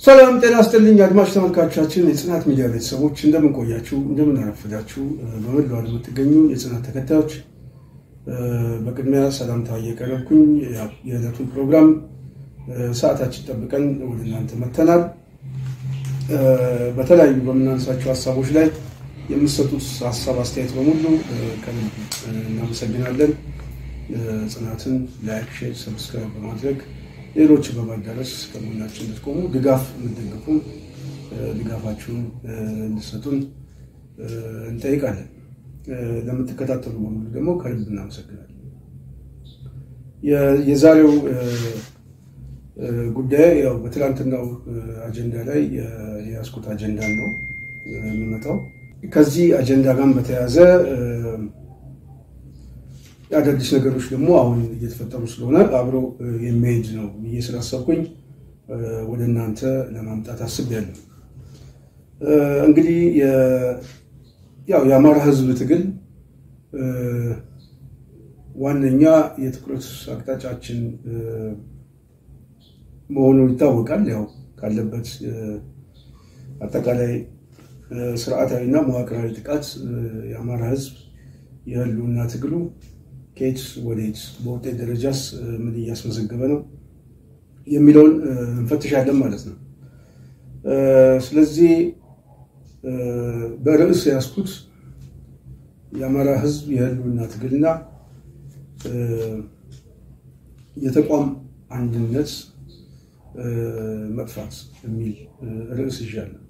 ሰላም ጤና ይስጥልኝ አድማጭ ተመልካቾቻችን የጽናት ሚዲያ ቤተሰቦች እንደምን ቆያችሁ እንደምን አረፈዳችሁ በመላው ዓለም የምትገኙ የጽናት ተከታዮች በቅድሚያ ሰላምታ እያቀረብኩኝ የዕለቱን ፕሮግራም ሰዓታችን ጠብቀን ወደ እናንተ መተናል በተለያዩ በመናንሳቸው ሐሳቦች ላይ የምትሰጡት ሐሳብ አስተያየት በሙሉ ከልብ እናመሰግናለን ጽናትን ላይክ ሼር ሰብስክራይብ በማድረግ ሌሎች በማዳረስ ከመሆናችን እንድትቆሙ ድጋፍ እንድትደግፉ ድጋፋችሁን እንድትሰጡን እንጠይቃለን ለምትከታተሉ በሙሉ ደግሞ ከልብ እናመሰግናለን የዛሬው ጉዳይ ያው በትላንትናው አጀንዳ ላይ የያዝኩት አጀንዳ ነው የሚመጣው ከዚህ አጀንዳ ጋር በተያያዘ አዳዲስ ነገሮች ደግሞ አሁን እየተፈጠሩ ስለሆነ አብሮ የሚሄድ ነው እየሰራሰብኩኝ ወደ እናንተ ለማምጣት አስቤያለሁ እንግዲህ ያው የአማራ ህዝብ ትግል ዋነኛ የትኩረት አቅጣጫችን መሆኑ ይታወቃል ያው ካለበት አጠቃላይ ስርዓታዊና መዋቅራዊ ጥቃት የአማራ ህዝብ የህልውና ትግሉ ከየት ወዴት በውጤት ደረጃስ ምን እያስመዘገበ ነው የሚለውን እንፈትሻለን ማለት ነው ስለዚህ በርዕስ ያስኩት የአማራ ህዝብ የህልውና ትግልና የተቋም አንድነት መጥፋት የሚል ርዕስ ይዣለሁ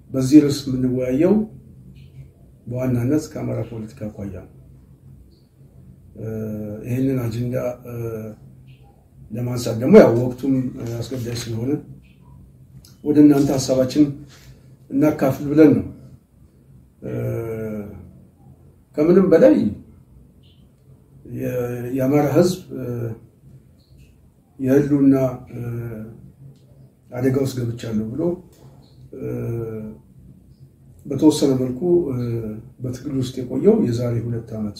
በዚህ ርዕስ የምንወያየው በዋናነት ከአማራ ፖለቲካ አኳያ ይሄንን አጀንዳ ለማንሳት ደግሞ ያው ወቅቱም አስገዳጅ ስለሆነ ወደ እናንተ ሐሳባችን እናካፍል ብለን ነው ከምንም በላይ የአማራ ህዝብ የህልውና አደጋ ውስጥ ገብቻለሁ ብሎ በተወሰነ መልኩ በትግል ውስጥ የቆየው የዛሬ 2 አመት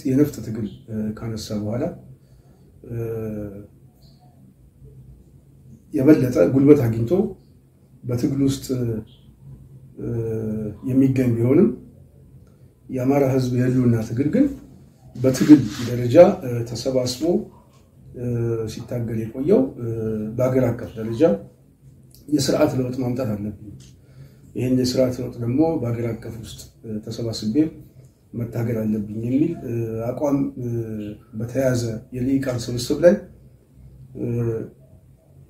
የነፍጥ ትግል ካነሳ በኋላ የበለጠ ጉልበት አግኝቶ በትግል ውስጥ የሚገኝ ቢሆንም የአማራ ህዝብ የህልውና ትግል ግን በትግል ደረጃ ተሰባስቦ ሲታገል የቆየው በአገር አቀፍ ደረጃ የሥርዓት ለውጥ ማምጣት አለብኝ ይሄን የሥርዓት ለውጥ ደግሞ በአገር አቀፍ ውስጥ ተሰባስቤ መታገል አለብኝ የሚል አቋም በተያያዘ የሊቃን ስብስብ ላይ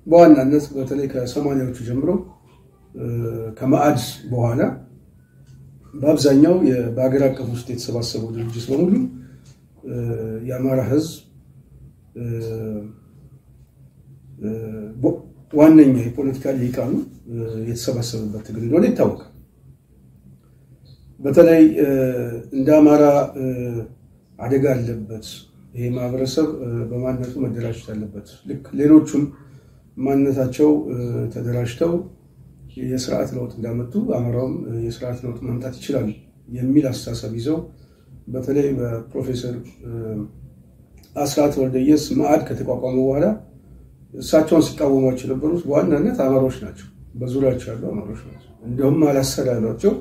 በዋናነት በተለይ ከ80ዎቹ ጀምሮ ከማዕድ በኋላ በአብዛኛው በአገር አቀፍ ውስጥ የተሰባሰበው ድርጅት በሙሉ የአማራ ህዝብ ዋነኛ የፖለቲካ ሊቃኑ የተሰባሰበበት ትግል እንደሆነ ይታወቃል በተለይ እንደ አማራ አደጋ አለበት ይሄ ማህበረሰብ በማንነቱ መደራጀት አለበት ልክ ሌሎችም ማንነታቸው ተደራጅተው የሥርዓት ለውጥ እንዳመጡ አማራውም የሥርዓት ለውጥ ማምጣት ይችላል የሚል አስተሳሰብ ይዘው በተለይ በፕሮፌሰር አስራት ወልደየስ ማዕድ ከተቋቋመ በኋላ እሳቸውን ሲቃወሟቸው የነበሩት በዋናነት አማሮች ናቸው በዙሪያቸው ያሉ አማሮች ናቸው እንደውም አላሰራላቸው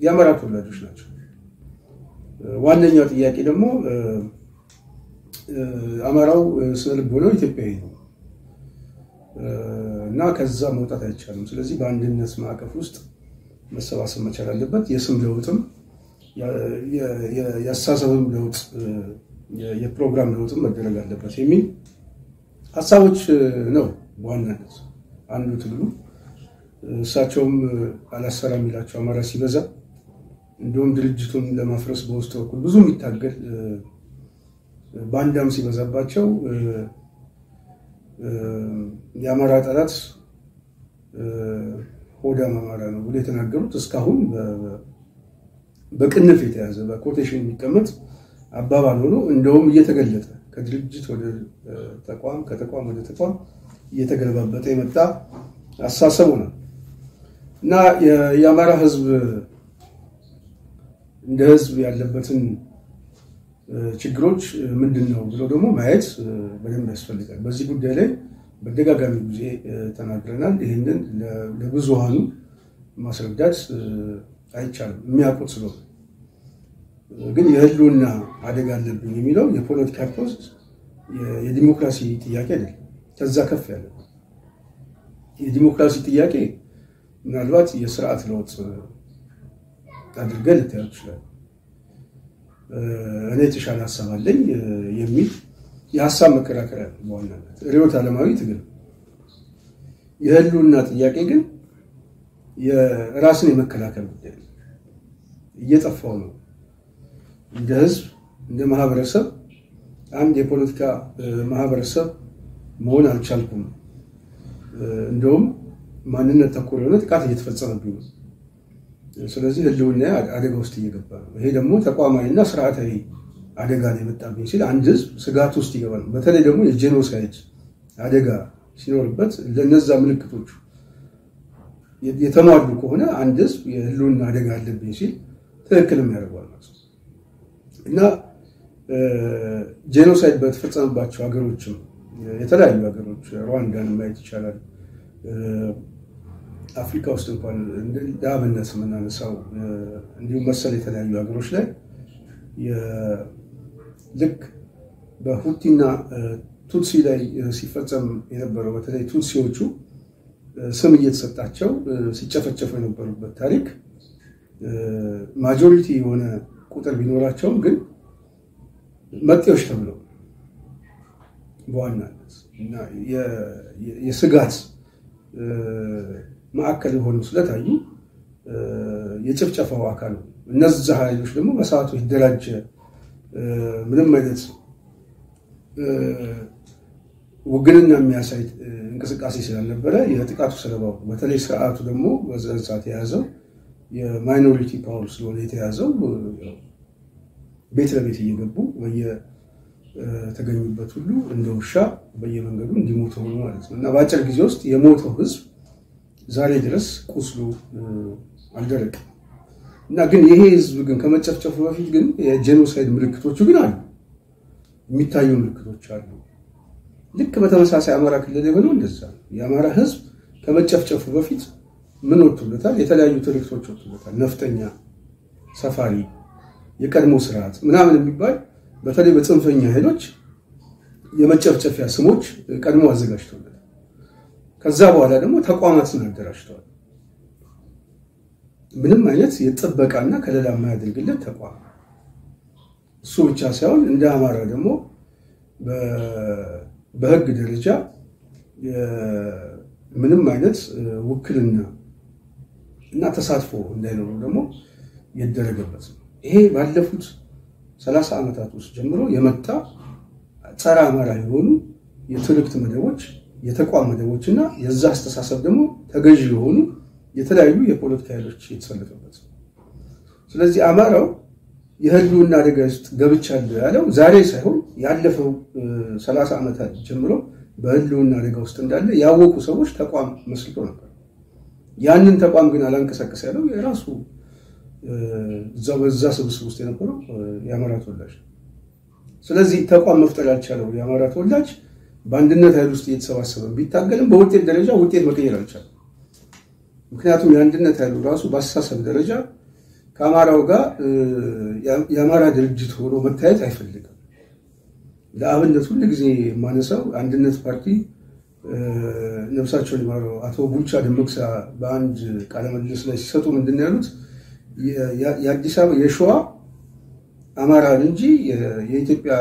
የአማራ ተወላጆች ናቸው ዋነኛው ጥያቄ ደግሞ አማራው ስለልቦናው ኢትዮጵያዊ ነው እና ከዛ መውጣት አይቻልም ስለዚህ በአንድነት ማዕቀፍ ውስጥ መሰባሰብ መቻል አለበት የስም ለውጥም የአስተሳሰብም ለውጥ የፕሮግራም ለውጥም መደረግ አለበት የሚል ሐሳቦች ነው በዋናነት አንዱ ትግሉ እሳቸውም አላሰራም ይላቸው አማራ ሲበዛ እንደውም ድርጅቱን ለማፍረስ በውስጥ በኩል ብዙ የሚታገል ባንዳም ሲበዛባቸው የአማራ ጠላት ሆዳም አማራ ነው ብሎ የተናገሩት እስካሁን በቅንፍ የተያዘ በኮቴሽን የሚቀመጥ አባባል ሆኖ እንደውም እየተገለጠ ከድርጅት ወደ ተቋም ከተቋም ወደ ተቋም እየተገለባበጠ የመጣ አሳሰቡ ነው እና የአማራ ህዝብ እንደ ህዝብ ያለበትን ችግሮች ምንድነው ብሎ ደግሞ ማየት በደንብ ያስፈልጋል። በዚህ ጉዳይ ላይ በደጋጋሚ ጊዜ ተናግረናል። ይሄንን ለብዙሃኑ ማስረዳት አይቻልም የሚያውቁት ስለሆነ። ግን የህልውና አደጋ አለብኝ የሚለው የፖለቲካ ፖስት የዲሞክራሲ ጥያቄ አይደለም፣ ከዛ ከፍ ያለ የዲሞክራሲ ጥያቄ ምናልባት የስርዓት ለውጥ አድርገን ልታዩት ይችላል። እኔ የተሻለ ሀሳብ አለኝ የሚል የሀሳብ መከራከሪያ ነው በዋናነት ርዕዮተ ዓለማዊ ትግል። የህልውና ጥያቄ ግን የራስን የመከላከል ጉዳይ ነው። እየጠፋው ነው። እንደ ህዝብ እንደ ማህበረሰብ አንድ የፖለቲካ ማህበረሰብ መሆን አልቻልኩም። እንደውም ማንነት ተኮር የሆነ ጥቃት እየተፈጸመብኝ ነው። ስለዚህ ህልውና አደጋ ውስጥ እየገባ ነው። ይሄ ደግሞ ተቋማዊና ስርዓታዊ አደጋ ነው የመጣብኝ ሲል አንድ ህዝብ ስጋት ውስጥ ይገባል። በተለይ ደግሞ የጄኖሳይድ አደጋ ሲኖርበት ለነዛ ምልክቶቹ የተሟሉ ከሆነ አንድ ህዝብ የህልውና አደጋ አለብኝ ሲል ትክክልም ያደርገዋል ማለት ነው። እና ጄኖሳይድ በተፈጸመባቸው ሀገሮችም የተለያዩ ሀገሮች ሩዋንዳን ማየት ይቻላል። አፍሪካ ውስጥ እንኳን እንደ አብነት የምናነሳው እንዲሁም መሰል የተለያዩ ሀገሮች ላይ ልክ በሁቲና ቱትሲ ላይ ሲፈጸም የነበረው በተለይ ቱትሲዎቹ ስም እየተሰጣቸው ሲጨፈጨፉ የነበሩበት ታሪክ ማጆሪቲ የሆነ ቁጥር ቢኖራቸውም ግን መጤዎች ተብለው በዋናነት እና የስጋት ማዕከል ሆነው ስለታዩ የጭፍጨፋው አካል ነው። እነዚህ ኃይሎች ደግሞ በሰዓቱ ይደራጀ ምንም አይነት ውግንና የሚያሳይ እንቅስቃሴ ስላልነበረ የጥቃቱ ሰለባው በተለይ ስርዓቱ ደግሞ በዛን ሰዓት የያዘው የማይኖሪቲ ፓወር ስለሆነ የተያዘው ቤት ለቤት እየገቡ በየተገኙበት ሁሉ እንደ ውሻ በየመንገዱ እንዲሞቱ ሆኖ ማለት ነው። እና በአጭር ጊዜ ውስጥ የሞተው ህዝብ ዛሬ ድረስ ቁስሉ አልደረቀም። እና ግን ይሄ ህዝብ ግን ከመጨፍጨፉ በፊት ግን የጄኖሳይድ ምልክቶቹ ግን አሉ፣ የሚታዩ ምልክቶች አሉ። ልክ በተመሳሳይ አማራ ክልል የሆነው እንደዛ ነው። የአማራ ህዝብ ከመጨፍጨፉ በፊት ምን ወጥቶለታል? የተለያዩ ትርክቶች ወጥቶለታል። ነፍጠኛ፣ ሰፋሪ፣ የቀድሞ ስርዓት ምናምን የሚባል በተለይ በጽንፈኛ ኃይሎች የመጨፍጨፊያ ስሞች ቀድሞ አዘጋጅተውለታል። ከዛ በኋላ ደግሞ ተቋማትን አደራጅተዋል። ምንም አይነት የጥበቃና ከለላ የማያደርግለት ተቋም። እሱ ብቻ ሳይሆን እንደ አማራ ደግሞ በህግ ደረጃ ምንም አይነት ውክልና እና ተሳትፎ እንዳይኖሩ ደግሞ የደረገበት ነው። ይሄ ባለፉት 30 ዓመታት ውስጥ ጀምሮ የመጣ ጸረ አማራ የሆኑ የትርክት መደቦች፣ የተቋም መደቦችና የዛ አስተሳሰብ ደግሞ ተገዢ የሆኑ የተለያዩ የፖለቲካ ኃይሎች የተሰለፈበት ነው። ስለዚህ አማራው የህልውና አደጋ ውስጥ ገብቻለሁ ያለው ዛሬ ሳይሆን ያለፈው 30 ዓመታት ጀምሮ በህልውና አደጋ ውስጥ እንዳለ ያወቁ ሰዎች ተቋም መስርቶ ነበር። ያንን ተቋም ግን አላንቀሳቀስ ያለው የራሱ በዛ ስብስብ ውስጥ የነበረው የአማራ ተወላጅ። ስለዚህ ተቋም መፍጠር ያልቻለው የአማራ ተወላጅ በአንድነት ኃይል ውስጥ እየተሰባሰበ ቢታገልም በውጤት ደረጃ ውጤት መቀየር አልቻለም። ምክንያቱም የአንድነት ኃይሉ ራሱ በአስተሳሰብ ደረጃ ከአማራው ጋር የአማራ ድርጅት ሆኖ መታየት አይፈልግም። ለአብነት ሁሉ ጊዜ የማነሳው አንድነት ፓርቲ ነፍሳቸውን ይማረው አቶ ቡልቻ ደመቅሳ በአንድ ቃለ ምልልስ ላይ ሲሰጡ ምንድን ያሉት የአዲስ አበባ የሸዋ አማራን እንጂ የኢትዮጵያ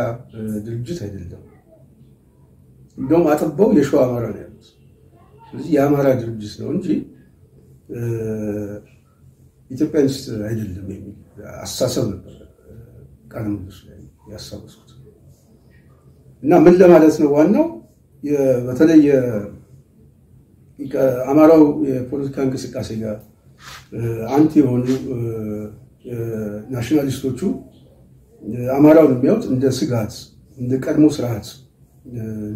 ድርጅት አይደለም። እንደውም አጥበው የሸዋ አማራ ነው ያሉት። ስለዚህ የአማራ ድርጅት ነው እንጂ ኢትዮጵያንስት አይደለም የሚል አስተሳሰብ ነበር ቃለ ምልልሱ ላይ ያሳወሱት። እና ምን ለማለት ነው ዋናው በተለይ አማራው የፖለቲካ እንቅስቃሴ ጋር አንቲ የሆኑ ናሽናሊስቶቹ አማራውን የሚያዩት እንደ ስጋት፣ እንደ ቀድሞ ስርዓት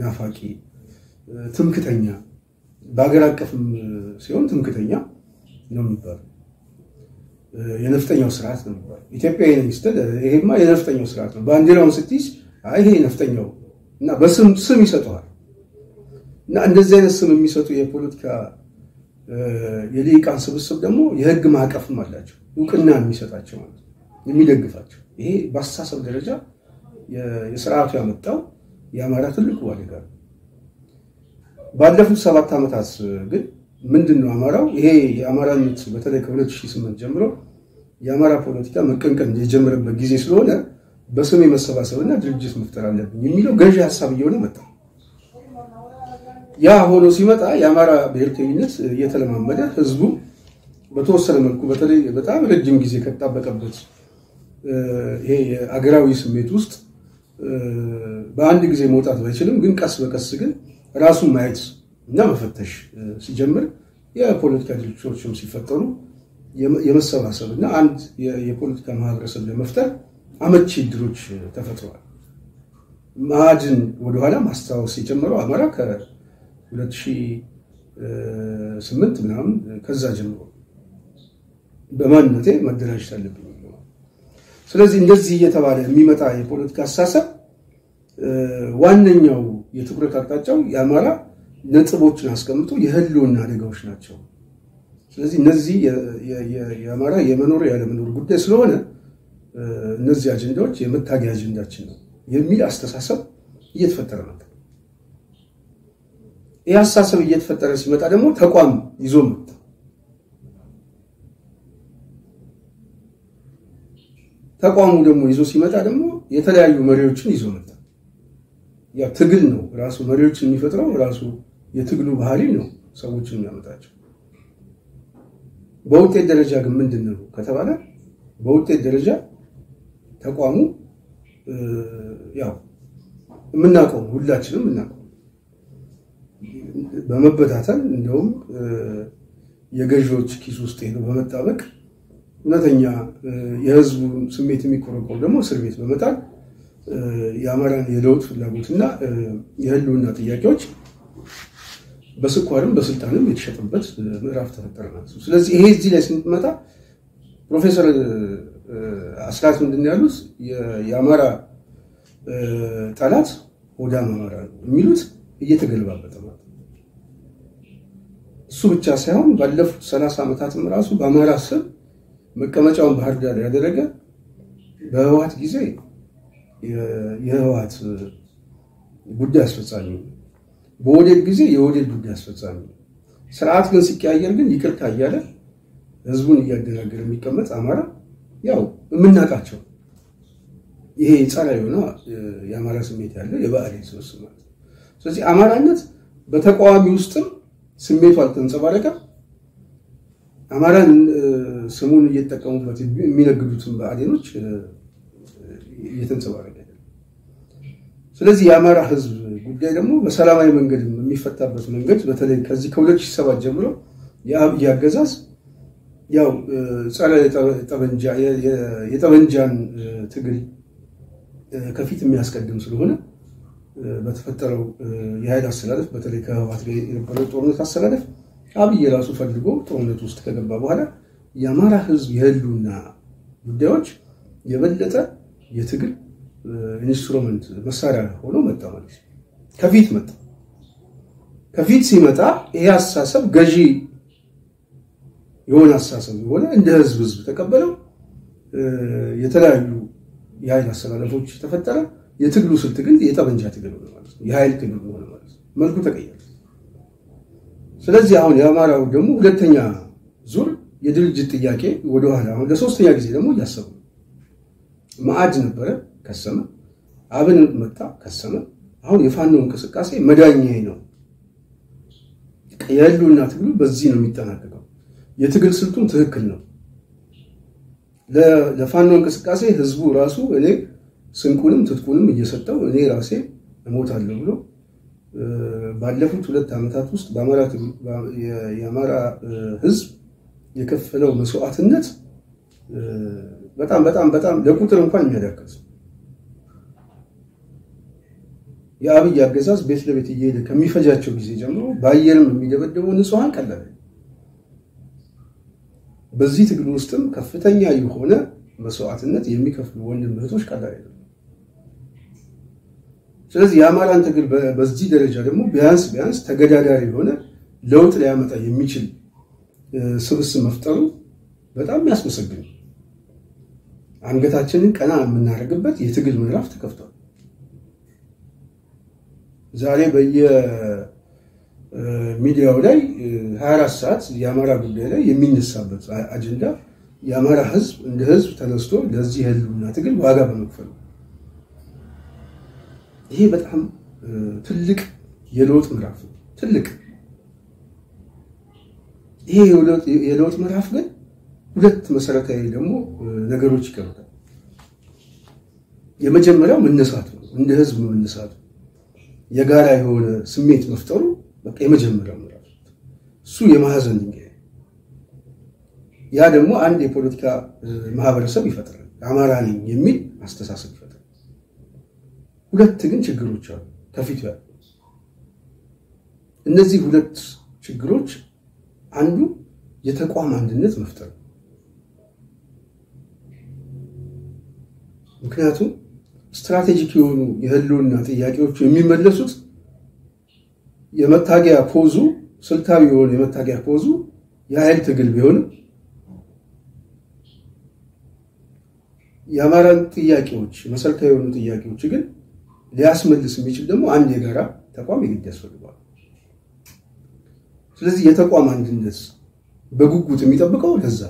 ናፋቂ፣ ትምክተኛ፣ በአገር አቀፍም ሲሆን ትምክተኛ ነው የሚባለው። የነፍጠኛው ስርዓት ነው የሚባለው። ኢትዮጵያዊ ነኝ ስትል ይሄማ የነፍጠኛው ስርዓት ነው ባንዲራውን ስትይዝ አይ ይሄ ነፍጠኛው እና በስም ይሰጠዋል። እና እንደዚህ አይነት ስም የሚሰጡ የፖለቲካ የሊቃን ስብስብ ደግሞ የህግ ማዕቀፍም አላቸው እውቅና የሚሰጣቸው ማለት የሚደግፋቸው። ይሄ በአስተሳሰብ ደረጃ የስርዓቱ ያመጣው የአማራ ትልቁ አደጋ ነው። ባለፉት 7 ዓመታት ግን ምንድነው አማራው ይሄ የአማራነት በተለይ ከ2008 ጀምሮ የአማራ ፖለቲካ መቀንቀን የጀመረበት ጊዜ ስለሆነ በስም የመሰባሰብና ድርጅት መፍጠር አለብኝ የሚለው ገዢ ሐሳብ እየሆነ መጣ። ያ ሆኖ ሲመጣ የአማራ ብሔርተኝነት እየተለማመደ ህዝቡ በተወሰነ መልኩ በተለይ በጣም ረጅም ጊዜ ከተጣበቀበት ይሄ የአገራዊ ስሜት ውስጥ በአንድ ጊዜ መውጣት ባይችልም ግን ቀስ በቀስ ግን ራሱን ማየት እና መፈተሽ ሲጀምር የፖለቲካ ድርጅቶችም ሲፈጠሩ የመሰባሰብ እና አንድ የፖለቲካ ማህበረሰብ ለመፍጠር አመቺ እድሎች ተፈጥረዋል። ማዕድን ወደኋላ ማስታወስ የጀመረው አማራ ከ2008 ምናምን ከዛ ጀምሮ በማንነቴ መደራጀት አለብኝ። ስለዚህ እንደዚህ እየተባለ የሚመጣ የፖለቲካ አስተሳሰብ ዋነኛው የትኩረት አቅጣጫው የአማራ ነጥቦችን አስቀምጦ የህልውና አደጋዎች ናቸው። ስለዚህ እነዚህ የአማራ የመኖር ያለመኖር ጉዳይ ስለሆነ እነዚህ አጀንዳዎች የመታገያ አጀንዳችን ነው የሚል አስተሳሰብ እየተፈጠረ መጣ። ይህ አስተሳሰብ እየተፈጠረ ሲመጣ ደግሞ ተቋም ይዞ መጣ። ተቋሙ ደግሞ ይዞ ሲመጣ ደግሞ የተለያዩ መሪዎችን ይዞ መጣ። ያ ትግል ነው ራሱ መሪዎችን የሚፈጥረው ራሱ የትግሉ ባህሪ ነው ሰዎችን የሚያመጣቸው። በውጤት ደረጃ ግን ምንድነው ከተባለ በውጤት ደረጃ ተቋሙ ያው የምናውቀው ሁላችንም እናውቀው በመበታተን እንደውም የገዢዎች ኪስ ውስጥ ሄዶ በመጣበቅ እውነተኛ የህዝቡ ስሜት የሚቆረቆር ደግሞ እስር ቤት በመጣል የአማራን የለውጥ ፍላጎትና የህልውና ጥያቄዎች በስኳርም በስልጣንም የተሸጠበት ምዕራፍ ተፈጠረ ማለት ነው። ስለዚህ ይሄ እዚህ ላይ ስንመጣ ፕሮፌሰር አስራት ምንድን ያሉት የአማራ ጠላት ሆዳም አማራ ነው የሚሉት እየተገለባበጠ ማለት ነው። እሱ ብቻ ሳይሆን ባለፉት 30 ዓመታትም ራሱ በአማራ ስም መቀመጫውን ባህር ዳር ያደረገ በህወሓት ጊዜ የህወሓት ጉዳይ አስፈጻሚ በወዴድ ጊዜ የወዴድ ጉዳይ አስፈጻሚ ስርዓት ግን ሲቀያየር ግን ይቅርታ እያለ ህዝቡን እያደናገረ የሚቀመጥ አማራ ያው የምናውቃቸው ይሄ ጻራ የሆነ የአማራ ስሜት ያለው የባህሪ ስብስብ ማለት ነው። ስለዚህ አማራነት በተቃዋሚ ውስጥም ስሜቱ አልተንጸባረቀም። አማራን ስሙን እየተጠቀሙበት የሚነግዱትን ባዕዴኖች እየተንጸባረቀ አይደለም። ስለዚህ የአማራ ህዝብ ጉዳይ ደግሞ በሰላማዊ መንገድ የሚፈታበት መንገድ በተለይ ከዚህ ከ2007 ጀምሮ የአብይ አገዛዝ ያው ጸረ ጠበንጃ የጠበንጃን ትግል ከፊት የሚያስቀድም ስለሆነ በተፈጠረው የኃይል አሰላለፍ በተለይ ከህወሓት ጋር የነበረው ጦርነት አሰላለፍ አብይ ራሱ ፈልጎ ጦርነት ውስጥ ከገባ በኋላ የአማራ ህዝብ የህልውና ጉዳዮች የበለጠ የትግል ኢንስትሩመንት መሳሪያ ሆኖ መጣ ማለት ነው። ከፊት ሲመጣ ይሄ አስተሳሰብ ገዢ የሆነ አስተሳሰብ የሆነ እንደ ህዝብ ተቀበለው የተለያዩ የኃይል አሰላለፎች ተፈጠረ። የትግሉ ስልት ግን የጠበንጃ ትግል ሆነ ማለት ነው። የኃይል ትግል ሆነ ማለት ነው። መልኩ ተቀየረ። ስለዚህ አሁን የአማራው ደግሞ ሁለተኛ ዙር የድርጅት ጥያቄ ወደ ኋላ አሁን ለሶስተኛ ጊዜ ደግሞ እያሰቡ ማዕድ ነበረ ከሰመ፣ አብን መጣ ከሰመ። አሁን የፋኖ እንቅስቃሴ መዳኛዬ ነው። የህልውና ትግሉ በዚህ ነው የሚጠናቀቀው። የትግል ስልቱም ትክክል ነው። ለፋኖ እንቅስቃሴ ህዝቡ ራሱ እኔ ስንቁንም ትጥቁንም እየሰጠው እኔ ራሴ እሞታለሁ ብሎ ባለፉት 2 ዓመታት ውስጥ የአማራ ህዝብ የከፈለው መስዋዕትነት በጣም ለቁጥር እንኳን የሚያዳክስ የአብይ አገዛዝ ቤት ለቤት እየሄደ ከሚፈጃቸው ጊዜ ጀምሮ በአየርም የሚደበደበው ንጹሃን ቀላል በዚህ ትግል ውስጥም ከፍተኛ የሆነ መስዋዕትነት የሚከፍሉ ወንድም እህቶች ቀላል አይደለም። ስለዚህ የአማራን ትግል በዚህ ደረጃ ደግሞ ቢያንስ ተገዳዳሪ የሆነ ለውጥ ሊያመጣ የሚችል ስብስብ መፍጠሩ በጣም ያስመሰግናል። አንገታችንን ቀና የምናደርግበት የትግል ምዕራፍ ተከፍቷል። ዛሬ በየሚዲያው ላይ 24 ሰዓት የአማራ ጉዳይ ላይ የሚነሳበት አጀንዳ የአማራ ህዝብ እንደ ህዝብ ተነስቶ ለዚህ ህልውና ትግል ዋጋ በመክፈል ይሄ በጣም ትልቅ የለውጥ ምዕራፍ ነው። ትልቅ ይሄ የለውጥ ምዕራፍ ግን ሁለት መሰረታዊ ደግሞ ነገሮች ይቀርታል። የመጀመሪያው መነሳት ነው። እንደ ህዝብ መነሳት የጋራ የሆነ ስሜት መፍጠሩ በቃ የመጀመሪያው ምዕራፍ እሱ የማህዘን ድንጋይ። ያ ደግሞ አንድ የፖለቲካ ማህበረሰብ ይፈጥራል። አማራ ነኝ የሚል አስተሳሰብ ይፈጥራል። ሁለት ግን ችግሮች አሉ ከፊቱ ያሉ። እነዚህ ሁለት ችግሮች አንዱ የተቋም አንድነት መፍጠር። ምክንያቱም ስትራቴጂክ የሆኑ የህልውና ጥያቄዎች የሚመለሱት የመታገያ ፖዙ ስልታዊ የሆነ የመታገያ ፖዙ የኃይል ትግል ቢሆንም የአማራን ጥያቄዎች መሰረታዊ የሆኑ ጥያቄዎች ግን ሊያስመልስ የሚችል ደግሞ አንድ የጋራ ተቋም ይግድ ያስፈልጋል። ስለዚህ የተቋም አንድነት በጉጉት የሚጠብቀው ለዛ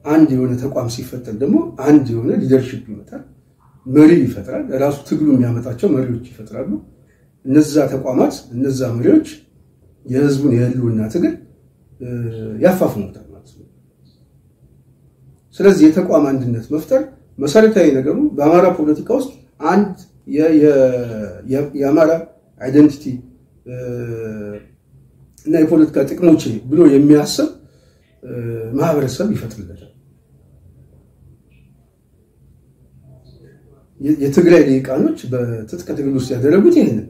አንድ የሆነ ተቋም ሲፈጠር ደግሞ አንድ የሆነ ሊደርሺፕ ይመጣል፣ መሪ ይፈጥራል። ራሱ ትግሉ የሚያመጣቸው መሪዎች ይፈጥራሉ። እነዛ ተቋማት እነዛ መሪዎች የህዝቡን የህልውና ትግል ያፋፍሙታል ማለት ነው። ስለዚህ የተቋም አንድነት መፍጠር መሰረታዊ ነገሩ በአማራ ፖለቲካ ውስጥ አንድ የአማራ አይደንቲቲ እና የፖለቲካ ጥቅሞች ብሎ የሚያስብ ማህበረሰብ ይፈጥርለታል። የትግራይ ሊቃኖች በትጥቅ ትግል ውስጥ ያደረጉት ይሄንን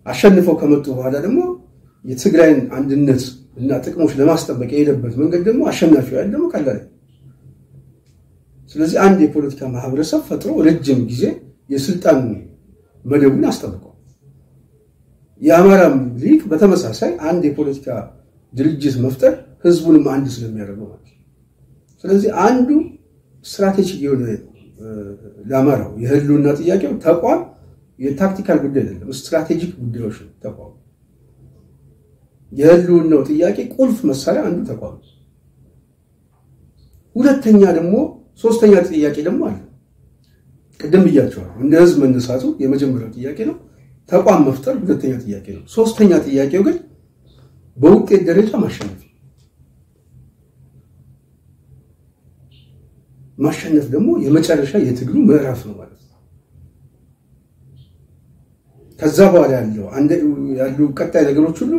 አሸንፈው ከመጡ በኋላ ደግሞ የትግራይን አንድነት እና ጥቅሞች ለማስጠበቅ የሄደበት መንገድ ደግሞ አሸናፊው አይደል ደግሞ ቀላል። ስለዚህ አንድ የፖለቲካ ማህበረሰብ ፈጥሮ ረጅም ጊዜ የስልጣን መደቡን አስጠብቀው የአማራም ሊቅ በተመሳሳይ አንድ የፖለቲካ ድርጅት መፍጠር ህዝቡንም አንድ ስለሚያደርገው ማለት ነው። ስለዚህ አንዱ ስትራቴጂክ የሆነ ለአማራው የህልውና ጥያቄው ተቋም የታክቲካል ጉዳይ አይደለም፣ ስትራቴጂክ ጉዳዮች ነው። ተቋም የህልውናው ጥያቄ ቁልፍ መሳሪያ አንዱ ተቋም። ሁለተኛ ደግሞ ሶስተኛ ጥያቄ ደግሞ አለ። ቅድም ብያቸዋለሁ። እንደ ህዝብ መነሳቱ የመጀመሪያው ጥያቄ ነው። ተቋም መፍጠር ሁለተኛ ጥያቄ ነው። ሶስተኛ ጥያቄው ግን በውጤት ደረጃ ማሸነፍ ደግሞ የመጨረሻ የትግሉ ምዕራፍ ነው ማለት ነው። ከዛ በኋላ ያሉ ቀጣይ ነገሮች ሁሉ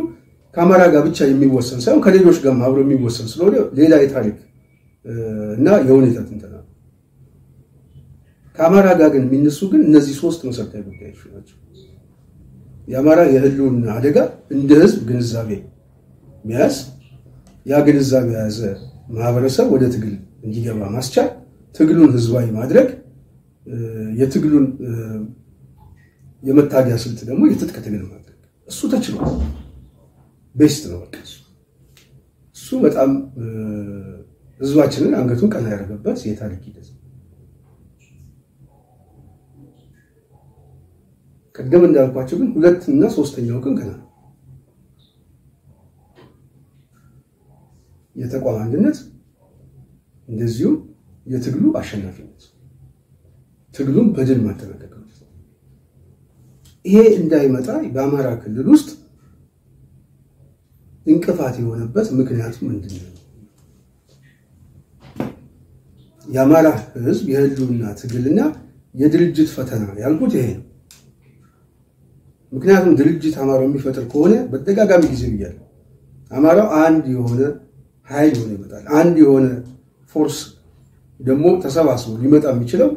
ከአማራ ጋር ብቻ የሚወሰን ሳይሆን ከሌሎች ጋር አብሮ የሚወሰን ስለሆነ ሌላ የታሪክ እና የሁኔታ ትንተና ነው። ከአማራ ጋር ግን የሚነሱ ግን እነዚህ ሶስት መሰረታዊ ጉዳዮች ናቸው። የአማራ የህልውና አደጋ እንደ ህዝብ ግንዛቤ መያዝ፣ ያ ግንዛቤ የያዘ ማህበረሰብ ወደ ትግል እንዲገባ ማስቻል፣ ትግሉን ህዝባዊ ማድረግ፣ የትግሉን የመታገያ ስልት ደግሞ የትጥቅ ትግል ማድረግ። እሱ ተችሏል። ቤስት ነው በቃ እሱ በጣም ህዝባችንን አንገቱን ቀና ያደረገበት የታሪክ ሂደት። ቀደም እንዳልኳቸው ግን ሁለት እና ሶስተኛው ግን ገና የተቋም አንድነት እንደዚሁ የትግሉ አሸናፊነት ትግሉን በድል ማጠናቀቅ ነው። ይሄ እንዳይመጣ በአማራ ክልል ውስጥ እንቅፋት የሆነበት ምክንያቱ ምንድነው? የአማራ ህዝብ የህልውና ትግልና የድርጅት ፈተና ያልኩት ይሄ ነው። ምክንያቱም ድርጅት አማራው የሚፈጥር ከሆነ በተደጋጋሚ ጊዜ ብያለሁ፣ አማራው አንድ የሆነ ኃይል ሆኖ ይመጣል። አንድ የሆነ ፎርስ ደግሞ ተሰባስቦ ሊመጣ የሚችለው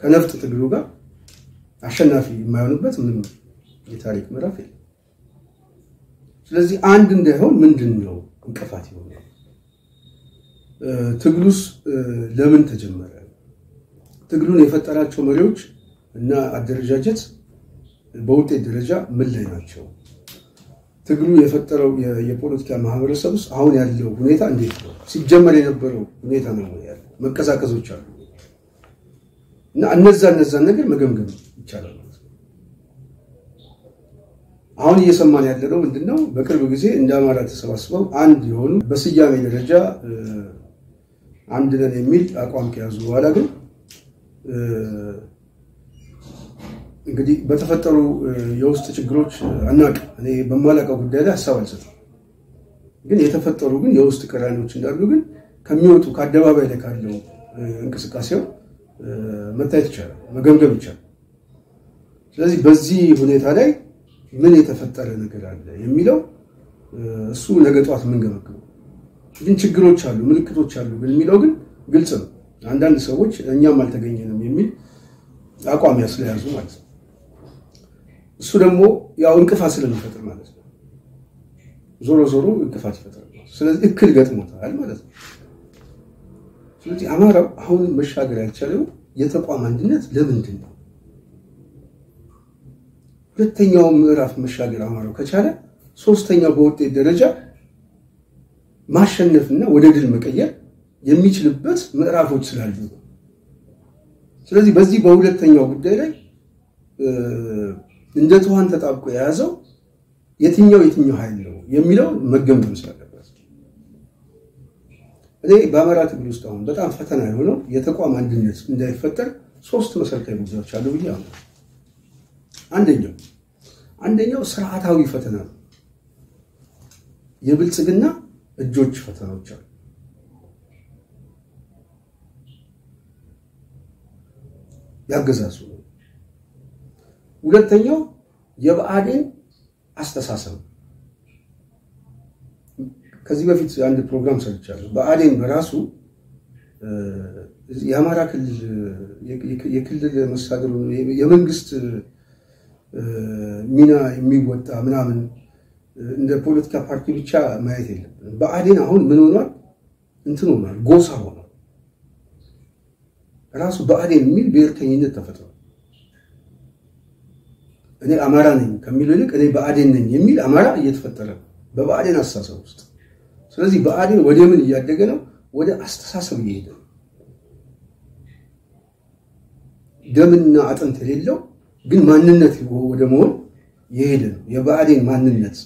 ከነፍጥ ትግሉ ጋር አሸናፊ የማይሆንበት ምንም የታሪክ ምዕራፍ የለም። ስለዚህ አንድ እንዳይሆን ምንድነው እንቅፋት ይሆናል? ትግሉስ ለምን ተጀመረ? ትግሉን የፈጠራቸው መሪዎች እና አደረጃጀት በውጤት ደረጃ ምን ላይ ናቸው? ትግሉ የፈጠረው የፖለቲካ ማህበረሰብስ አሁን ያለው ሁኔታ እንዴት ነው? ሲጀመር የነበረው ሁኔታ ነው ያለው መቀዛቀዞች አሉ እና እነዛ ነገር መገምገም ይቻላል። አሁን እየሰማን ያለው ምንድነው? በቅርብ ጊዜ እንደ አማራ ተሰባስበው አንድ የሆኑ በስያሜ ደረጃ አንድ ነን የሚል አቋም ከያዙ በኋላ ግን እንግዲህ በተፈጠሩ የውስጥ ችግሮች አናቅ እኔ በማላቀው ጉዳይ ላይ ሐሳብ አልሰጥም። ግን የተፈጠሩ ግን የውስጥ ቅራኔዎች እንዳሉ ግን ከሚወጡ ከአደባባይ ላይ ካለው እንቅስቃሴው መታየት ይቻላል፣ መገምገም ይቻላል። ስለዚህ በዚህ ሁኔታ ላይ ምን የተፈጠረ ነገር አለ የሚለው እሱ ነገ ጧት ምን ገመገመው ግን ችግሮች አሉ ምልክቶች አሉ የሚለው ግን ግልጽ ነው። አንዳንድ ሰዎች እኛም አልተገኘንም የሚል አቋም ያስለያዙ ማለት ነው። እሱ ደግሞ ያው እንቅፋት ስለሚፈጥር ማለት ነው። ዞሮ እንቅፋት ይፈጥራል። ስለዚህ እክል ገጥሞታል ማለት ነው። ስለዚህ አማራው አሁን መሻገር ያልቻለው የተቋም አንድነት ለምንድን ነው? ሁለተኛው ምዕራፍ መሻገር አማራው ከቻለ ሶስተኛው በውጤት ደረጃ ማሸነፍና ወደ ድል መቀየር የሚችልበት ምዕራፎች ስላሉ ነው። ስለዚህ በዚህ በሁለተኛው ጉዳይ ላይ እንደ ተዋን ተጣብቆ የያዘው የትኛው ኃይል ነው የሚለው መገምገም ስላለበት እኔ በአማራ ትግል ውስጥ አሁን በጣም ፈተና የሆነው የተቋም አንድነት እንዳይፈጠር ሶስት መሰረታዊ ጉዳዮች አሉ ብዬ አምናለሁ። አንደኛው ስርዓታዊ ፈተና ነው። የብልጽግና እጆች ፈተናዎች አሉ። ያገዛዙ ነው። ሁለተኛው የብአዴን አስተሳሰብ። ከዚህ በፊት አንድ ፕሮግራም ሰርቻለሁ። ብአዴን በራሱ የአማራ ክልል የክልል መስተዳድሩ የመንግስት ሚና የሚወጣ ምናምን እንደ ፖለቲካ ፓርቲ ብቻ ማየት የለብንም። ብአዴን አሁን ምን ሆኗል? እንትን ሆኗል፣ ጎሳ ሆኗል። ራሱ ብአዴን የሚል ብሔርተኝነት ተፈጥሯል። እኔ አማራ ነኝ ከሚለው ይልቅ እኔ ብአዴን ነኝ የሚል አማራ እየተፈጠረ ነው በብአዴን አስተሳሰብ ውስጥ። ስለዚህ ብአዴን ወደ ምን እያደገ ነው? ወደ አስተሳሰብ እየሄደ ነው። ደምና አጥንት የሌለው ግን ማንነት ወደ መሆን የሄደ ነው የብአዴን ማንነት።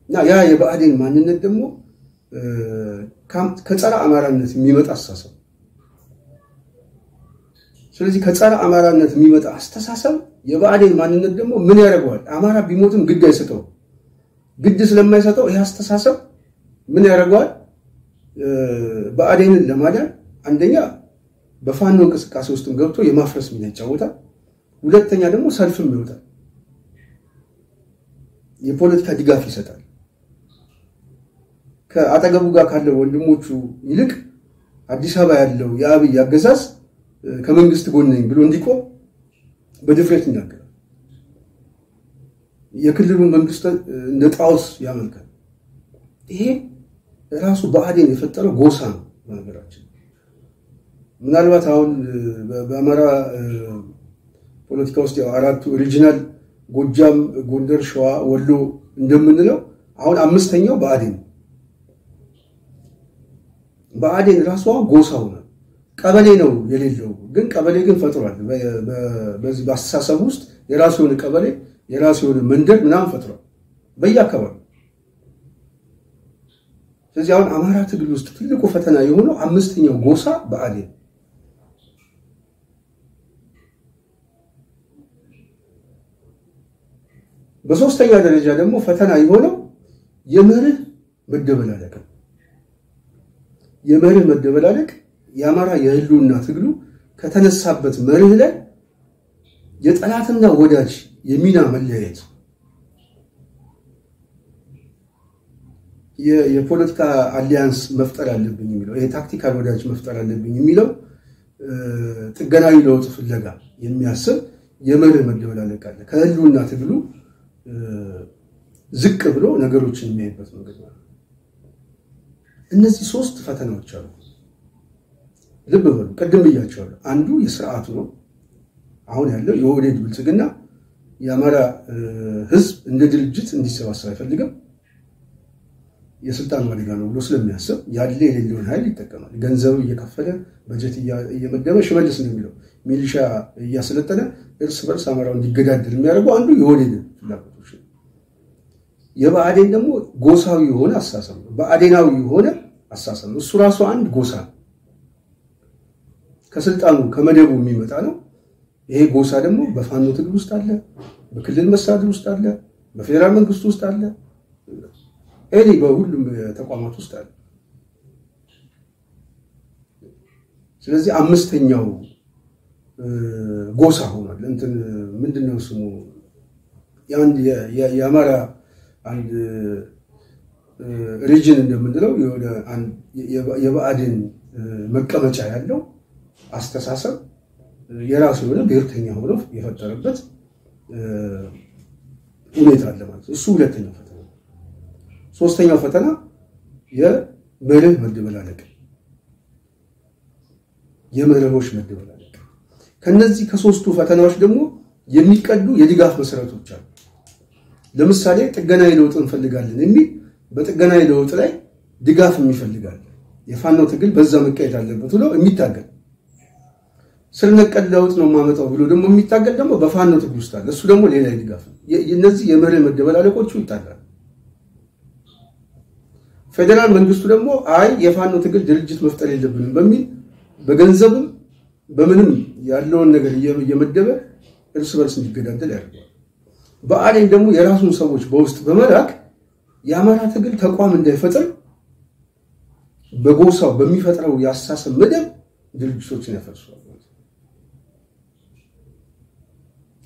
ያ የብአዴን ማንነት ደግሞ ከጸረ አማራነት የሚመጣ አስተሳሰብ። ስለዚህ ከጸረ አማራነት የሚመጣ አስተሳሰብ የብአዴን ማንነት ደግሞ ምን ያደርገዋል? አማራ ቢሞትም ግድ አይሰጠው። ግድ ስለማይሰጠው ይሄ አስተሳሰብ ምን ያደርገዋል? ብአዴንን ለማዳን አንደኛ በፋኖ እንቅስቃሴ ውስጥም ገብቶ የማፍረስ ሚና ይጫወታል። ሁለተኛ ደግሞ ሰልፍም ይወጣል፣ የፖለቲካ ድጋፍ ይሰጣል። ከአጠገቡ ጋር ካለው ወንድሞቹ ይልቅ አዲስ አበባ ያለው የአብይ አገዛዝ ከመንግስት ጎን ነኝ ብሎ እንዲቆም በድፍረት ይናገራል። የክልሉን መንግስት እንደ ጣዖት ያመልካል። ይሄ ራሱ ብአዴን የፈጠረው ጎሳ ነው በነገራችን። ምናልባት አሁን በአማራ ፖለቲካ ውስጥ ያው አራቱ ሪጂናል ጎጃም፣ ጎንደር፣ ሸዋ፣ ወሎ እንደምንለው አሁን አምስተኛው ብአዴን ነው። ብአዴን ራሱ ጎሳው ነው። ቀበሌ ነው የሌለው፣ ግን ቀበሌ ግን ፈጥሯል። በዚህ በአስተሳሰብ ውስጥ የራሱ የሆነ ቀበሌ የራሱ የሆነ መንደር ምናምን ፈጥሯል በየአካባቢው። ስለዚህ አሁን አማራ ትግል ውስጥ ትልቁ ፈተና የሆነው አምስተኛው ጎሳ ብአዴን። በሶስተኛ ደረጃ ደግሞ ፈተና የሆነው የመርህ መደበላለቅ። የመርህ መደበላለቅ የአማራ የህልውና ትግሉ ከተነሳበት መርህ ላይ የጠላትና ወዳጅ የሚና መለያየት፣ የፖለቲካ አሊያንስ መፍጠር አለብኝ የሚለው የታክቲካል ወዳጅ መፍጠር አለብኝ የሚለው ጥገናዊ ለውጥ ፍለጋ የሚያስብ የመርህ መደበላለቅ አለ። ከህልውና ትግሉ ዝቅ ብሎ ነገሮችን የሚያይበት መንገድ ነው። እነዚህ ሶስት ፈተናዎች አሉ። ልብ በሉ ቀደም ብያቸዋለሁ። አንዱ የሥርዓቱ ነው። አሁን ያለው የኦህዴድ ብልጽግና የአማራ ህዝብ እንደ ድርጅት እንዲሰባሰብ አይፈልግም። የስልጣን አደጋ ነው ብሎ ስለሚያስብ ያለ የሌለውን ኃይል ይጠቀማል። ገንዘብ እየከፈለ በጀት እየመደበ ሽመልስ ነው የሚለው ሚሊሻ እያሰለጠነ እርስ በርስ አማራው እንዲገዳደል የሚያደርገው አንዱ የኦህዴድ ፍላጎቶች ነው። የብአዴን ደግሞ ጎሳዊ የሆነ አስተሳሰብ ነው። ብአዴናዊ የሆነ አስተሳሰብ ነው። እሱ ራሱ አንድ ጎሳ ነው። ከስልጣኑ ከመደቡ የሚመጣ ነው። ይሄ ጎሳ ደግሞ በፋኖ ትግል ውስጥ አለ፣ በክልል መስተዳድር ውስጥ አለ፣ በፌደራል መንግስት ውስጥ አለ፣ በሁሉም ተቋማት ውስጥ አለ። ስለዚህ አምስተኛው ጎሳ ሆኗል። እንትን ምንድነው ስሙ የአማራ አንድ ሪጅን እንደምንለው የብአዴን መቀመጫ ያለው አስተሳሰብ የራሱ የሆነ ብሔርተኛ ሆኖ የፈጠረበት ሁኔታ አለ ማለት ነው። እሱ ሁለተኛው ፈተና። ሶስተኛው ፈተና የመርህ መደበላለቅ፣ የመርሆች መደበላለቅ። ከነዚህ ከሶስቱ ፈተናዎች ደግሞ የሚቀዱ የድጋፍ መሰረቶች አሉ። ለምሳሌ ጥገናዊ ለውጥ እንፈልጋለን የሚል በጥገናዊ ለውጥ ላይ ድጋፍ የሚፈልጋል። የፋኖ ትግል በዛ መካሄድ አለበት ብሎ የሚታገል ስር ነቀል ለውጥ ነው ማመጣው ብሎ ደግሞ የሚታገል ደግሞ በፋኖ ትግል ውስጥ አለ። እሱ ደግሞ ሌላ ድጋፍ ነው። እነዚህ የመርህ መደበላለቆቹ ይጣላሉ። ፌደራል መንግስቱ ደግሞ አይ የፋኖ ትግል ድርጅት መፍጠር የለብንም በሚል በገንዘብም በምንም ያለውን ነገር እየመደበ እርስ በርስ እንዲገዳደል ያደርጋል። ብአዴን ደግሞ የራሱን ሰዎች በውስጥ በመላክ የአማራ ትግል ተቋም እንዳይፈጠር በጎሳው በሚፈጥረው ያሳሰብ መደብ ድርጅቶችን ያፈርሳል።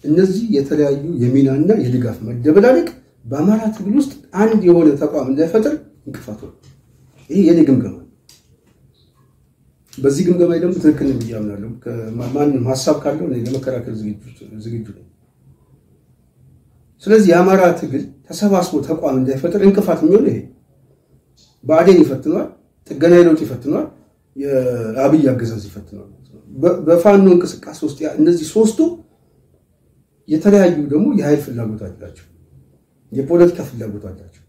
እነዚህ የተለያዩ የሚናና የድጋፍ መደበላለቅ በአማራ ትግል ውስጥ አንድ የሆነ ተቋም እንዳይፈጠር እንቅፋት ነው። ይሄ የኔ ግምገማ ነው። በዚህ ግምገማ ደግሞ ትክክል ነው ብያምናለሁ። ማንም ሐሳብ ካለው እኔ ለመከራከር ዝግጁ ነኝ። ስለዚህ የአማራ ትግል ተሰባስቦ ተቋም እንዳይፈጠር እንቅፋት የሚሆነው ይሄ ብአዴን ይፈትነዋል፣ ጥገናዊ ለውጥ ይፈትነዋል፣ የአብይ አገዛዝ ይፈትነዋል። በፋኖ እንቅስቃሴ ውስጥ እነዚህ ሶስቱ የተለያዩ ደግሞ የኃይል ፍላጎት አላቸው፣ የፖለቲካ ፍላጎት አላቸው።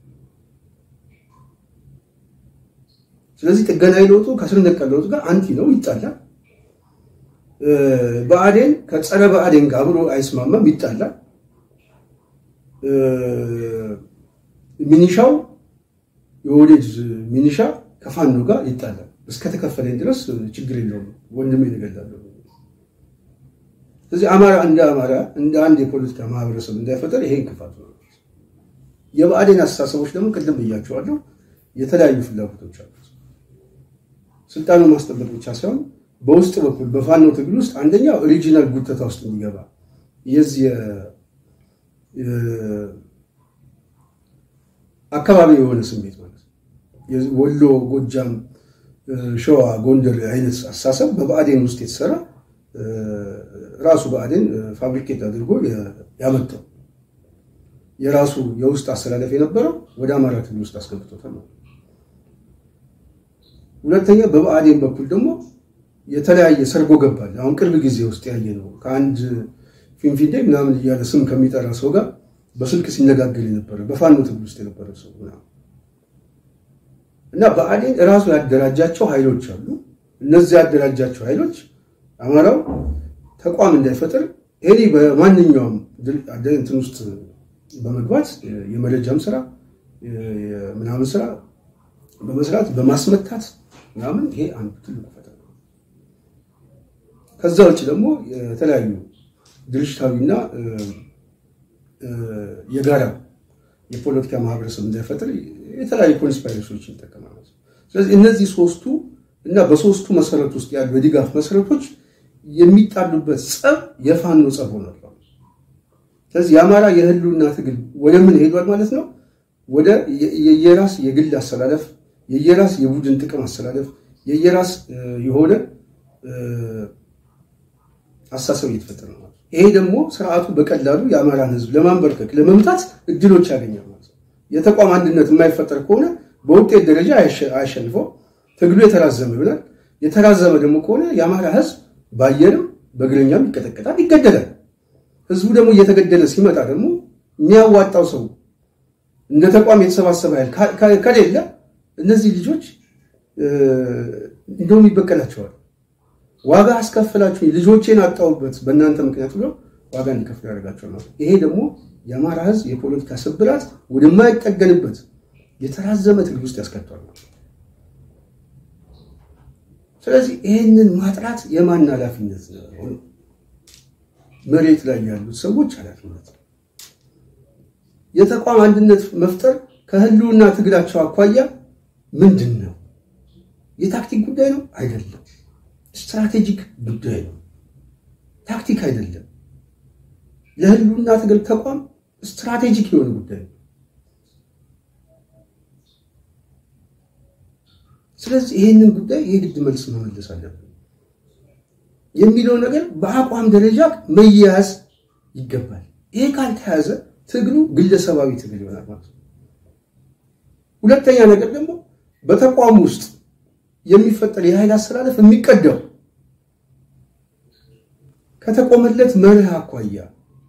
ስለዚህ ጥገናዊ ለውጡ ከስር ነቀል ለውጡ ጋር አንቲ ነው፣ ይጣላል። ብአዴን ከጸረ ብአዴን ጋር አብሮ አይስማማም፣ ይጣላል። ሚኒሻው የኦህዴድ ሚኒሻ ከፋኖ ጋር ይጣላል። እስከ ተከፈለኝ ድረስ ችግር የለውም ወንድሜ ይገላል። ስለዚህ አማራ እንደ አንድ የፖለቲካ ማህበረሰብ እንዳይፈጠር ይሄ እንቅፋት ነው። የብአዴን አስተሳሰቦች ደግሞ ቅድም ብያቸዋለሁ የተለያዩ ፍላጎቶች አሉት። ስልጣኑን ማስጠበቅ ብቻ ሳይሆን በውስጥ በኩል በፋኖ ትግል ውስጥ አንደኛው ኦሪጂናል ጉተታ ውስጥ እንዲገባ የዚህ አካባቢ የሆነ ስሜት ማለት ነው። ወሎ፣ ጎጃም፣ ሸዋ፣ ጎንደር አይነት አስተሳሰብ በብአዴን ውስጥ የተሰራ ራሱ ብአዴን ፋብሪኬት አድርጎ ያመጣው የራሱ የውስጥ አስተላለፍ የነበረው ወደ አማራ ትግል ውስጥ አስገብቶታል። ሁለተኛ በብአዴን በኩል ደግሞ የተለያየ ሰርጎ ገባል። አሁን ቅርብ ጊዜ ውስጥ ያየነው ከአንድ ፊንፊንዴ ምናምን እያለ ስም ከሚጠራ ሰው ጋር በስልክ ሲነጋገር የነበረ በፋኖ ትግል ውስጥ የነበረ ሰው እና ብአዴን ራሱ ያደራጃቸው ኃይሎች አሉ። እነዚህ ያደራጃቸው ኃይሎች አማራው ተቋም እንዳይፈጠር ይሄ በማንኛውም እንትን ውስጥ በመግባት የመረጃም ስራ ምናምን ስራ በመስራት በማስመታት ምናምን ይሄ አንዱ ትልቁ ፈተና ነው። ከዛ ውጭ ደግሞ የተለያዩ ድርጅታዊና የጋራ የፖለቲካ ማህበረሰብ እንዳይፈጠር የተለያዩ ኮንስፓይሬሽኖች ይጠቀማሉ። ስለዚህ እነዚህ ሶስቱ እና በሶስቱ መሰረት ውስጥ ያሉ የድጋፍ መሰረቶች የሚጣሉበት ጸብ የፋኖ ጸብ ሆኗል። ስለዚህ የአማራ የህልውና ትግል ወደ ምን ሄዷል ማለት ነው? ወደ የየራስ የግል አሰላለፍ፣ የየራስ የቡድን ጥቅም አሰላለፍ፣ የየራስ የሆነ አሳሰብ እየተፈጠረ ነው። ይሄ ደግሞ ስርዓቱ በቀላሉ የአማራን ህዝብ ለማንበርከክ ለመምታት እድሎች ያገኛል ማለት ነው። የተቋም አንድነት የማይፈጠር ከሆነ በውጤት ደረጃ አያሸንፈው፣ ትግሉ የተራዘመ ይሆናል። የተራዘመ ደግሞ ከሆነ የአማራ ህዝብ ባየርም በእግረኛም ይቀጠቀጣል፣ ይገደላል። ህዝቡ ደግሞ እየተገደለ ሲመጣ ደግሞ የሚያዋጣው ሰው እንደ ተቋም የተሰባሰበ ኃይል ከሌለ እነዚህ ልጆች እንደውም ይበቀላቸዋል። ዋጋ አስከፍላችሁ ልጆቼን አጣውበት በእናንተ ምክንያት ብሎ ዋጋ እንዲከፍሉ ያደርጋቸዋል። ይሄ ደግሞ የአማራ ህዝብ የፖለቲካ ስብራት ወደማይጠገንበት የተራዘመ ትግል ውስጥ ያስከቷል። ስለዚህ ይሄንን ማጥራት የማን ኃላፊነት ነው? መሬት ላይ ያሉት ሰዎች ኃላፊነት ነው። የተቋም አንድነት መፍጠር ከህልውና ትግላቸው አኳያ ምንድነው? የታክቲክ ጉዳይ ነው አይደለም። ስትራቴጂክ ጉዳይ ነው፣ ታክቲክ አይደለም። ለህልውና ትግል ተቋም ስትራቴጂክ የሆነ ጉዳይ ነው። ስለዚህ ይሄንን ጉዳይ የግድ መልስ መመለስ አለብን የሚለው ነገር በአቋም ደረጃ መያዝ ይገባል። ይሄ ካልተያዘ ትግሉ ግለሰባዊ ትግል ይሆናል ማለት ነው። ሁለተኛ ነገር ደግሞ በተቋም ውስጥ የሚፈጠር የኃይል አሰላለፍ የሚቀደው ከተቆመለት መርህ አኳያ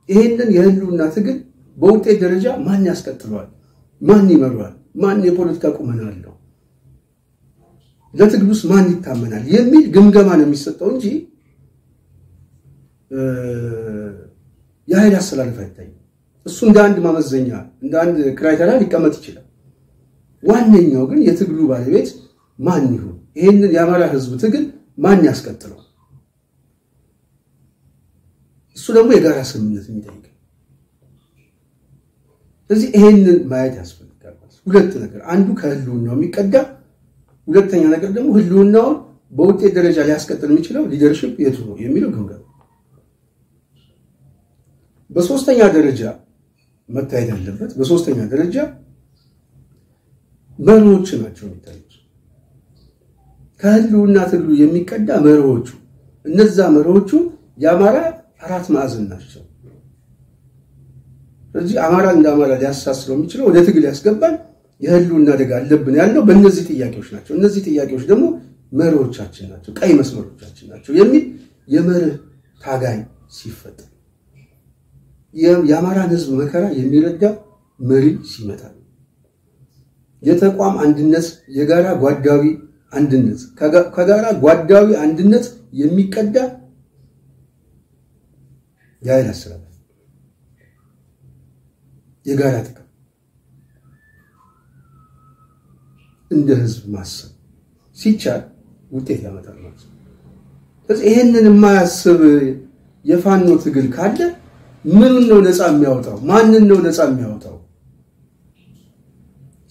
ይሄንን የህልውና ትግል በውጤት ደረጃ ማን ያስቀጥለዋል፣ ማን ይመራዋል፣ ማን የፖለቲካ ቁመና አለው፣ ለትግሉስ ማን ይታመናል የሚል ግምገማ ነው የሚሰጠው እንጂ የኃይል አሰላለፍ አይታይም። እሱ እንደ አንድ ማመዘኛ እንደ አንድ ክራይቴሪያ ሊቀመጥ ይችላል። ዋነኛው ግን የትግሉ ባለቤት ማን ይሁን፣ ይሄንን የአማራ ህዝብ ትግል ማን ያስቀጥለው፣ እሱ ደግሞ የጋራ ስምምነት የሚጠይቅ። ስለዚህ ይሄንን ማየት ያስፈልጋል። ሁለት ነገር፣ አንዱ ከህልውናው የሚቀዳ፣ ሁለተኛ ነገር ደግሞ ህልውናውን በውጤት ደረጃ ሊያስቀጥል የሚችለው ሊደርሺፕ የቱ ነው የሚለው ግምገማ። በሶስተኛ ደረጃ መታየት ያለበት፣ በሶስተኛ ደረጃ መርሆች ናቸው የሚታዩት። ከህልውና ትግሉ የሚቀዳ መርሆቹ፣ እነዛ መርሆቹ የአማራ አራት ማዕዘን ናቸው። ስለዚህ አማራ እንደ አማራ ሊያሳስረው የሚችለው ወደ ትግል ያስገባል የህልውና አደጋ አለብን ያለው በእነዚህ ጥያቄዎች ናቸው። እነዚህ ጥያቄዎች ደግሞ መርሆቻችን ናቸው፣ ቀይ መስመሮቻችን ናቸው የሚል የመርህ ታጋይ ሲፈጠር የአማራን ህዝብ መከራ የሚረዳ መሪ ሲመጣ የተቋም አንድነት፣ የጋራ ጓዳዊ አንድነት፣ ከጋራ ጓዳዊ አንድነት የሚቀዳ የኃይል አሰላለፍ፣ የጋራ ጥቅም፣ እንደ ህዝብ ማሰብ ሲቻል ውጤት ያመጣል ማለት ነው። ስለዚህ ይሄንን የማያስብ የፋኖ ትግል ካለ ምን ነው ነፃ የሚያወጣው? ማንን ነው ነፃ የሚያወጣው?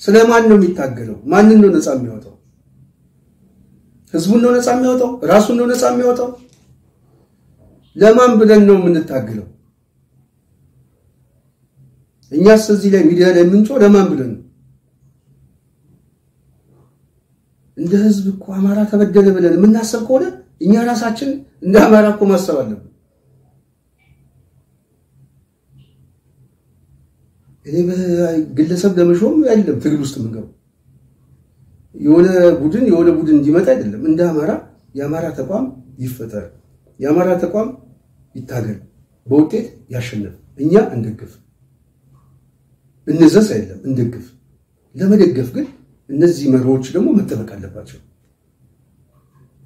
ስለማን ነው የሚታገለው? ማንን ነው ነፃ የሚያወጣው? ህዝቡን ነው ነፃ የሚያወጣው? ራሱን ነው ነፃ የሚያወጣው? ለማን ብለን ነው የምንታገለው? እኛስ እዚህ ላይ ሚዲያ ላይ የምንጮህ ለማን ብለን ነው? እንደ ህዝብ እኮ አማራ ተበደለ ብለን የምናስብ ከሆነ እኛ ራሳችን እንደ አማራ እኮ ማሰብ አለብን። እኔ በግለሰብ ለመሾም አይደለም ትግል ውስጥ የምንገባው፣ የሆነ ቡድን እንዲመጣ አይደለም። እንደ አማራ የአማራ ተቋም ይፈጠር፣ የአማራ ተቋም ይታገል፣ በውጤት ያሸንፍ፣ እኛ እንደግፍ፣ እንዘዝ አይደለም እንደግፍ። ለመደገፍ ግን እነዚህ መርሆች ደግሞ መጠበቅ አለባቸው።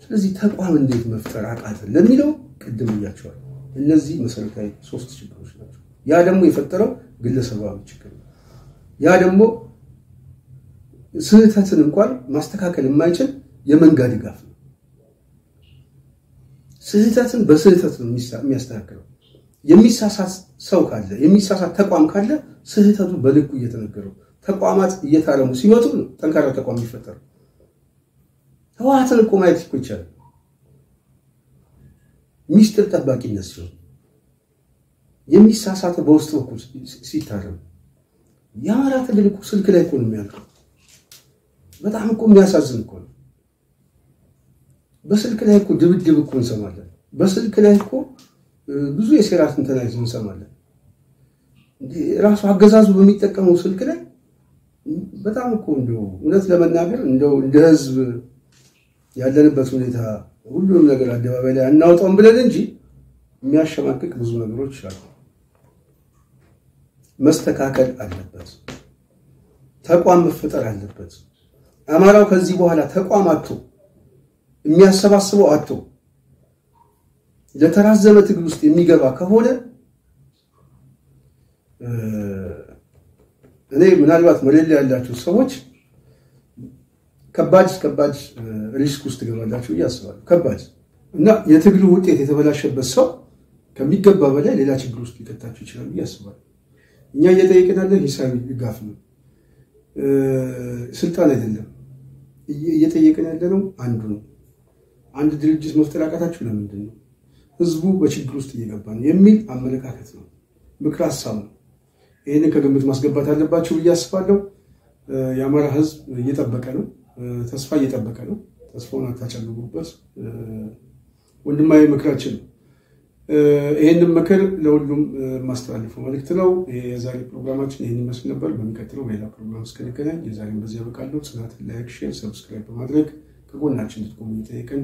ስለዚህ ተቋም እንዴት መፍጠር አቃተን ለሚለው ቅድም ብያቸዋለሁ። እነዚህ መሰረታዊ ሶስት ችግሮች ናቸው። ያ ደግሞ የፈጠረው ግለሰባዊ ችግር ነው። ያ ደግሞ ስህተትን እንኳን ማስተካከል የማይችል የመንጋ ድጋፍ ነው። ስህተትን በስህተት ነው የሚያስተካክለው። የሚሳሳት ሰው ካለ፣ የሚሳሳት ተቋም ካለ ስህተቱ በልኩ እየተነገረው ተቋማት እየታረሙ ሲመጡ ነው ጠንካራ ተቋም ይፈጠራል። ህወሓትን እኮ ማየት ይቻላል። ሚስጥር ጠባቂነት ሲሆን የሚሳሳተው በውስጥ በኩል ሲታረም የአማራ ትግል እኮ ስልክ ላይ እኮ ነው የሚያልቀው። በጣም እኮ የሚያሳዝን እኮ ነው። በስልክ ላይ እኮ ድብድብ እኮ እንሰማለን። በስልክ ላይ እኮ ብዙ የሴራ ትንተና እንሰማለን ራሱ አገዛዙ በሚጠቀመው ስልክ ላይ በጣም እኮ እንደው እውነት ለመናገር እንደው እንደ ህዝብ ያለንበት ሁኔታ ሁሉም ነገር አደባባይ ላይ እናውጣም ብለን እንጂ የሚያሸማቅቅ ብዙ ነገሮች አሉ መስተካከል አለበት ተቋም መፈጠር አለበት አማራው ከዚህ በኋላ ተቋም አጥቶ የሚያሰባስበው አጥቶ ለተራዘመ ትግል ውስጥ የሚገባ ከሆነ እኔ ምናልባት መለል ያላችሁ ሰዎች ከባድ ሪስክ ውስጥ ገባላችሁ ያስባሉ ከባድ እና የትግሉ ውጤት የተበላሸበት ሰው ከሚገባ በላይ ሌላ ችግር ውስጥ ሊከታችሁ ይችላል ያስባሉ እኛ እየጠየቅናለን ሂሳብ ይጋፍ ነው ስልጣን አይደለም እየጠየቅን ያለነው አንድ ድርጅት መፍጠር አቃታችሁ ለምንድን ነው ህዝቡ በችግር ውስጥ እየገባ ነው የሚል አመለካከት ነው ምክር ሐሳብ ነው ይሄንን ከግምት ማስገባት አለባችሁ ያስባለው የአማራ ህዝብ እየተጠበቀ ነው ተስፋ እየተጠበቀ ነው ተስፋውን አታጨልሙበት ወንድማዊ ምክራችን ይሄንን ምክር ለሁሉም ማስተላለፈው መልእክት ነው የዛሬ ፕሮግራማችን ይሄን ይመስል ነበር በሚቀጥለው በሌላ ፕሮግራም እስከነገናኝ የዛሬን በዚህ ያበቃለሁ ጽናት ላይክ ሼር ሰብስክራይብ በማድረግ ከጎናችን እንድትቆዩ ጠይቀን